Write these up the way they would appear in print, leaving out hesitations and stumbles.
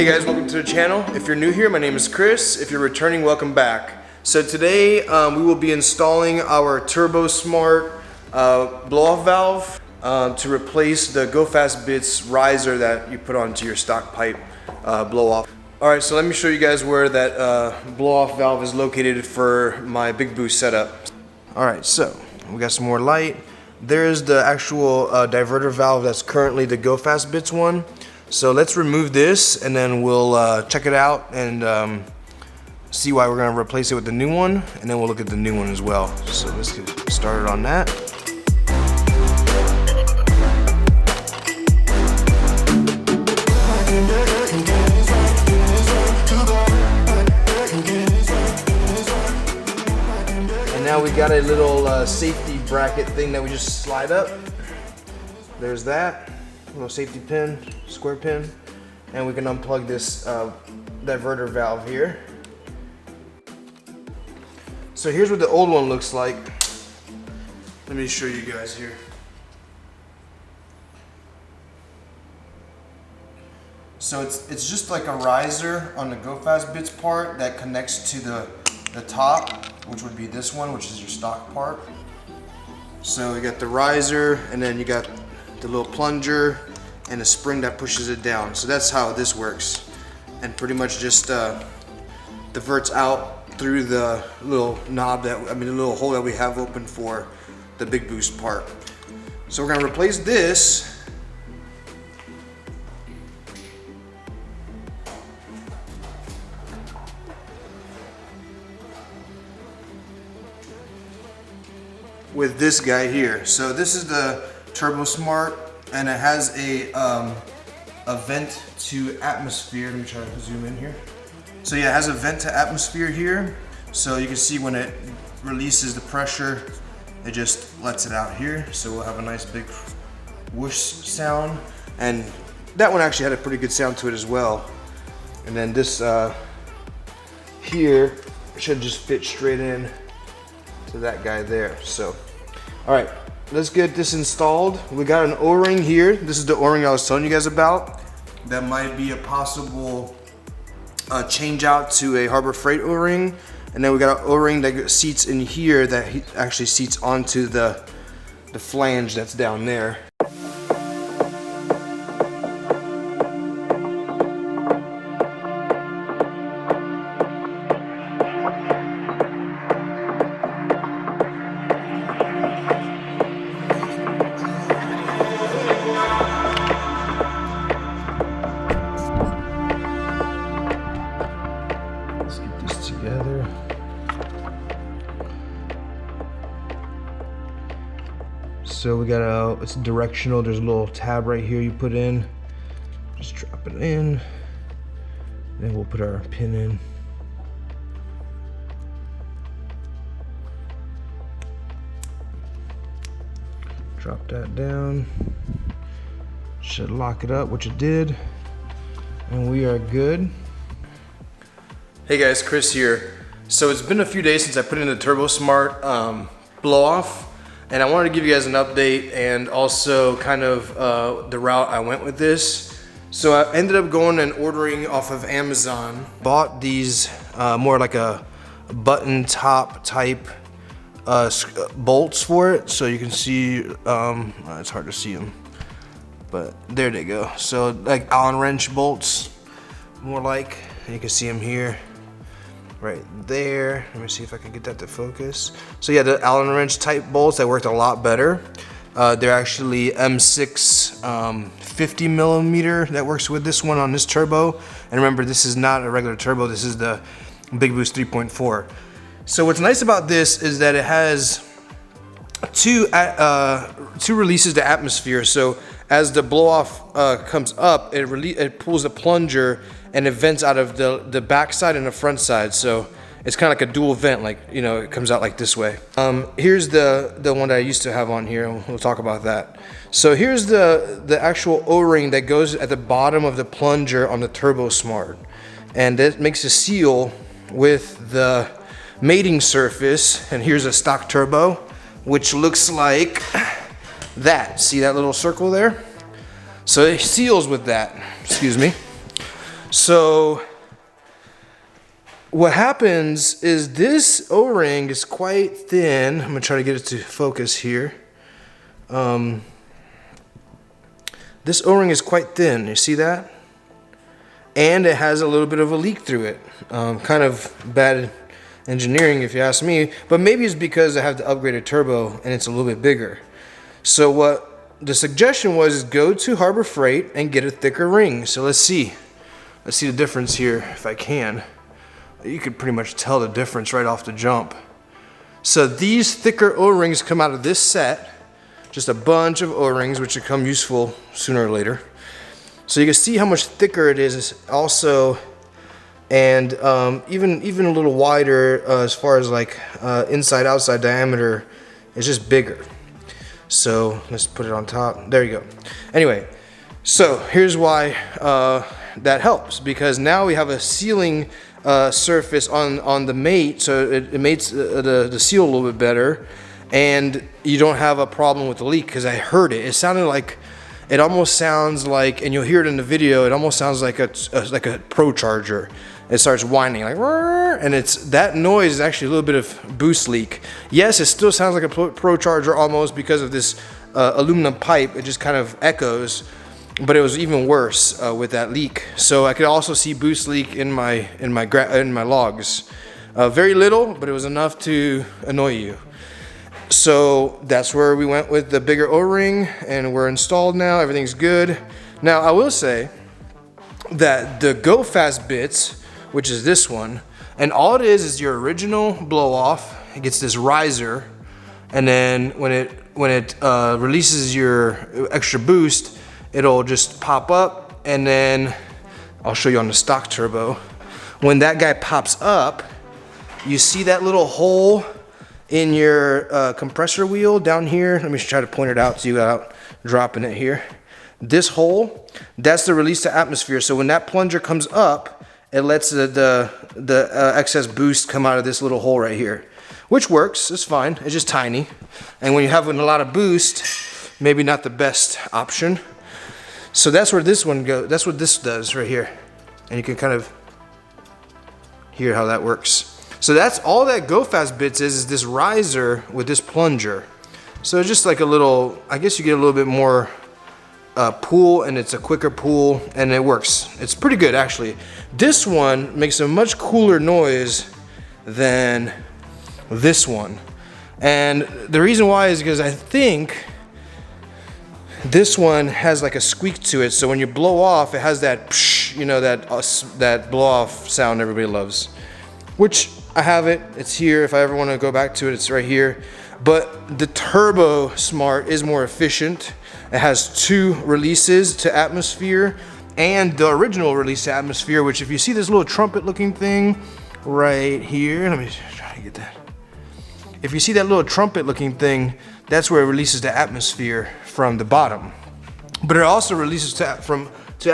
Hey guys, welcome to the channel. If you're new here, my name is Chris. If you're returning, welcome back. So today we will be installing our Turbosmart blow-off valve to replace the Go Fast Bits riser that you put onto your stock pipe blow-off. Alright, so let me show you guys where that blow-off valve is located for my Big Boost setup. Alright, so we got some more light. There's the actual diverter valve that's currently the Go Fast Bits one. So let's remove this and then we'll check it out and see why we're going to replace it with the new one, and then we'll look at the new one as well. So let's get started on that. And now we got a little safety bracket thing that we just slide up. There's that. Little safety pin, square pin, and we can unplug this diverter valve here. So here's what the old one looks like. Let me show you guys here. So it's just like a riser on the Go Fast Bits part that connects to the top, which would be this one, which is your stock part. So you got the riser, and then you got the little plunger and a spring that pushes it down. So that's how this works, and pretty much just diverts out through the little knob the little hole that we have open for the Big Boost part. So we're gonna replace this. With this guy here. So this is the Turbosmart, and it has a vent to atmosphere. Let me try to zoom in here. So yeah, it has a vent to atmosphere here. So you can see when it releases the pressure, it just lets it out here. So we'll have a nice big whoosh sound. And that one actually had a pretty good sound to it as well. And then this here should just fit straight in to that guy there. So, all right. Let's get this installed. We got an O-ring here. This is the O-ring I was telling you guys about. That might be a possible change out to a Harbor Freight O-ring. And then we got an O-ring that seats in here that actually seats onto the flange that's down there. Together. So we got it's directional. There's a little tab right here you put in. Just drop it in. Then we'll put our pin in. Drop that down. Should lock it up, which it did. And we are good. Hey guys, Chris here. So it's been a few days since I put in the Turbosmart blow-off, and I wanted to give you guys an update and also kind of the route I went with this. So I ended up going and ordering off of Amazon. Bought these more like a button top type bolts for it. So you can see, it's hard to see them, but there they go. So like Allen wrench bolts, more like, and you can see them here. Right there. Let me see if I can get that to focus. So yeah, the Allen wrench type bolts that worked a lot better. They're actually M6 50 millimeter that works with this one on this turbo. And remember, this is not a regular turbo. This is the Big Boost 3.4. So what's nice about this is that it has two releases to atmosphere. So as the blow off comes up, it pulls the plunger and it vents out of the back side and the front side. So it's kind of like a dual vent, like, you know, it comes out like this way. Here's the one that I used to have on here. We'll talk about that. So here's the actual O-ring that goes at the bottom of the plunger on the Turbosmart. And that makes a seal with the mating surface. And here's a stock turbo, which looks like that. See that little circle there? So it seals with that, excuse me. So what happens is this O-ring is quite thin. I'm gonna try to get it to focus here. This O-ring is quite thin, you see that? And it has a little bit of a leak through it. Kind of bad engineering if you ask me, but maybe it's because I have the upgraded turbo and it's a little bit bigger. So what the suggestion was is go to Harbor Freight and get a thicker ring. So let's see the difference here if I can. You could pretty much tell the difference right off the jump. So these thicker O-rings come out of this set, just a bunch of O-rings which will come useful sooner or later. So you can see how much thicker it is also, and even a little wider as far as like inside outside diameter. It's just bigger. So let's put it on top. There you go. Anyway, so here's why that helps, because now we have a sealing surface on the mate, so it mates the seal a little bit better, and you don't have a problem with the leak. Because I heard it. It sounded like, it almost sounds like, and you'll hear it in the video, it almost sounds like a Pro Charger. It starts whining like, and that noise is actually a little bit of boost leak. Yes, it still sounds like a Pro Charger almost because of this aluminum pipe. It just kind of echoes, but it was even worse with that leak. So I could also see boost leak in my logs. Very little, but it was enough to annoy you. So that's where we went with the bigger O-ring, and we're installed now. Everything's good. Now I will say that the Go Fast bits, which is this one, and all it is your original blow off. It gets this riser, and then when it releases your extra boost, it'll just pop up, and then I'll show you on the stock turbo. When that guy pops up, you see that little hole in your compressor wheel down here. Let me try to point it out to you without dropping it here. This hole, that's the release to atmosphere. So when that plunger comes up, it lets the excess boost come out of this little hole right here, which works. It's fine. It's just tiny. And when you're having a lot of boost, maybe not the best option. So that's where this one goes. That's what this does right here. And you can kind of hear how that works. So that's all that Go Fast bits is this riser with this plunger. So it's just like a little, I guess you get a little bit more pull, and it's a quicker pull, and it works. It's pretty good actually. This one makes a much cooler noise than this one. And the reason why is because I think this one has like a squeak to it. So when you blow off, it has that psh, you know, that blow off sound everybody loves. Which I have it, it's here. If I ever want to go back to it, it's right here. But the Turbosmart is more efficient. It has 2 releases to atmosphere and the original release to atmosphere, which if you see this little trumpet looking thing right here, let me try to get that. If you see that little trumpet looking thing, that's where it releases to atmosphere from the bottom. But it also releases to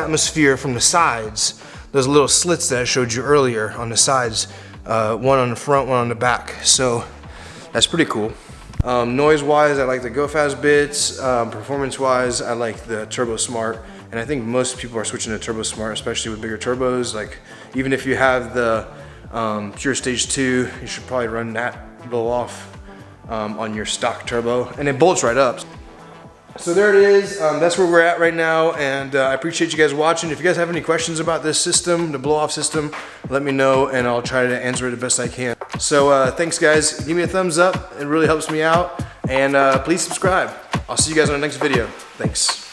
atmosphere from the sides. Those little slits that I showed you earlier on the sides. One on the front, one on the back. So that's pretty cool. Noise wise, I like the Go Fast bits. Performance wise, I like the Turbosmart. And I think most people are switching to Turbosmart, especially with bigger turbos. Like even if you have the Pure Stage 2, you should probably run that blow off on your stock turbo, and it bolts right up. So there it is. That's where we're at right now, and I appreciate you guys watching. If you guys have any questions about this system, the blow-off system, let me know, and I'll try to answer it the best I can. So thanks, guys. Give me a thumbs up. It really helps me out, and please subscribe. I'll see you guys on the next video. Thanks.